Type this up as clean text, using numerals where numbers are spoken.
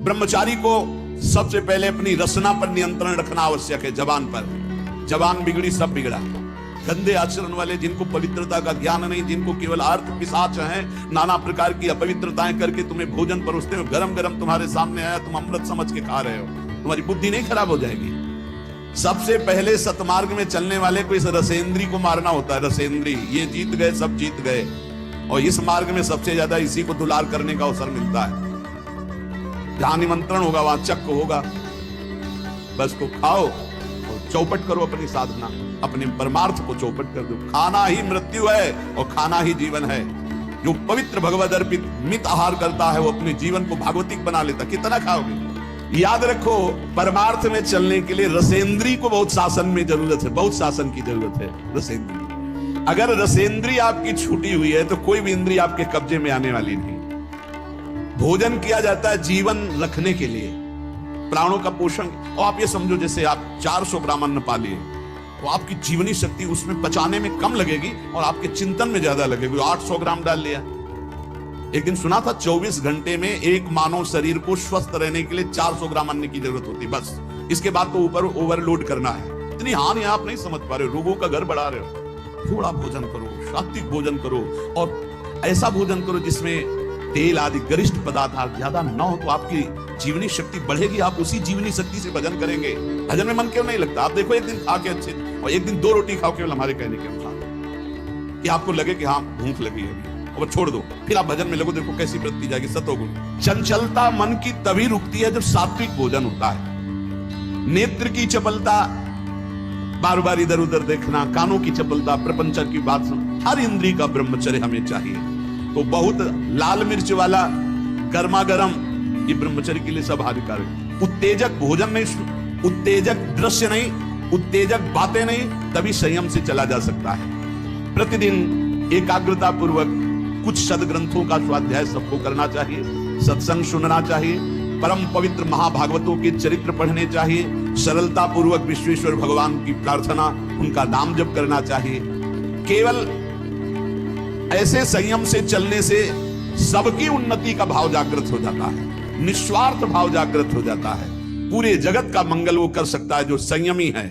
ब्रह्मचारी को सबसे पहले अपनी रसना पर नियंत्रण रखना आवश्यक है। जबान पर, जबान बिगड़ी सब बिगड़ा। गंदे आचरण वाले, जिनको पवित्रता का ज्ञान नहीं, जिनको केवल अर्थ पिशाच हैं, नाना प्रकार की अपवित्रताएं करके तुम्हें भोजन परोसते हो, गरम गरम तुम्हारे सामने आया, तुम अमृत समझ के खा रहे हो, तुम्हारी बुद्धि नहीं खराब हो जाएगी? सबसे पहले सतमार्ग में चलने वाले को इस रसेंद्री को मारना होता है। रसेंद्री, ये जीत गए, सब जीत गए। और इस मार्ग में सबसे ज्यादा इसी को दुलार करने का अवसर मिलता है। जहां निमंत्रण होगा वहां चक्क होगा, बस को खाओ और चौपट करो अपनी साधना, अपने परमार्थ को चौपट कर दो। खाना ही मृत्यु है और खाना ही जीवन है। जो पवित्र भगवद अर्पित मित आहार करता है वो अपने जीवन को भागवतिक बना लेता। कितना खाओगे? याद रखो, परमार्थ में चलने के लिए रसेंद्री को बहुत शासन में जरूरत है, बहुत शासन की जरूरत है। रसेंद्री, अगर रसेंद्री आपकी छूटी हुई है तो कोई भी इंद्री आपके कब्जे में आने वाली नहीं। भोजन किया जाता है जीवन रखने के लिए, प्राणों का पोषण। और आप ये समझो, जैसे आप 400 ग्राम अन्न पा लिए तो आपकी जीवनी शक्ति उसमें पचाने में कम लगेगी और आपके चिंतन में ज्यादा लगेगी। 800 ग्राम डाल लिया। एक दिन सुना था 24 घंटे में एक मानव शरीर को स्वस्थ रहने के लिए 400 ग्राम अन्न की जरूरत होती है, बस। इसके बाद तो ऊपर ओवरलोड करना है। इतनी हानि आप नहीं समझ पा रहे हो, रोगों का घर बढ़ा रहे हो। थोड़ा भोजन करो, सात्विक भोजन करो, और ऐसा भोजन करो जिसमें तेल आदि गरिष्ठ पदार्थ ज्यादा न हो, तो आपकी जीवनी शक्ति बढ़ेगी। आप उसी जीवनी शक्ति से भजन करेंगे। भजन में मन क्यों नहीं लगता? आप देखो, एक दिन खा के अच्छे, और एक दिन 2 रोटी खाओ केवल हमारे कहने के अनुसार, कि आपको लगे कि हाँ भूख लगी है, और छोड़ दो, फिर आप भजन में लगो। देखो कैसी वृत्ति जाएगी, सतोगुण। चंचलता मन की तभी रुकती है जब सात्विक भोजन होता है। नेत्र की चपलता, बार बार इधर उधर देखना, कानों की चपलता, प्रपंच की बात सुन, हर इंद्री का ब्रह्मचर्य हमें चाहिए। तो बहुत लाल मिर्च वाला गर्मा गर्म ये ब्रह्मचर्य के लिए सब हानिकारक। उत्तेजक भोजन नहीं, उत्तेजक दृश्य नहीं, उत्तेजक बातें नहीं, तभी संयम से चला जा सकता है। प्रतिदिन एकाग्रता पूर्वक कुछ सदग्रंथों का स्वाध्याय सबको करना चाहिए, सत्संग सुनना चाहिए, परम पवित्र महाभागवतों के चरित्र पढ़ने चाहिए, सरलता पूर्वक विश्वेश्वर भगवान की प्रार्थना, उनका नाम जप करना चाहिए। केवल ऐसे संयम से चलने से सबकी उन्नति का भाव जागृत हो जाता है, निस्वार्थ भाव जागृत हो जाता है। पूरे जगत का मंगल वो कर सकता है जो संयमी है।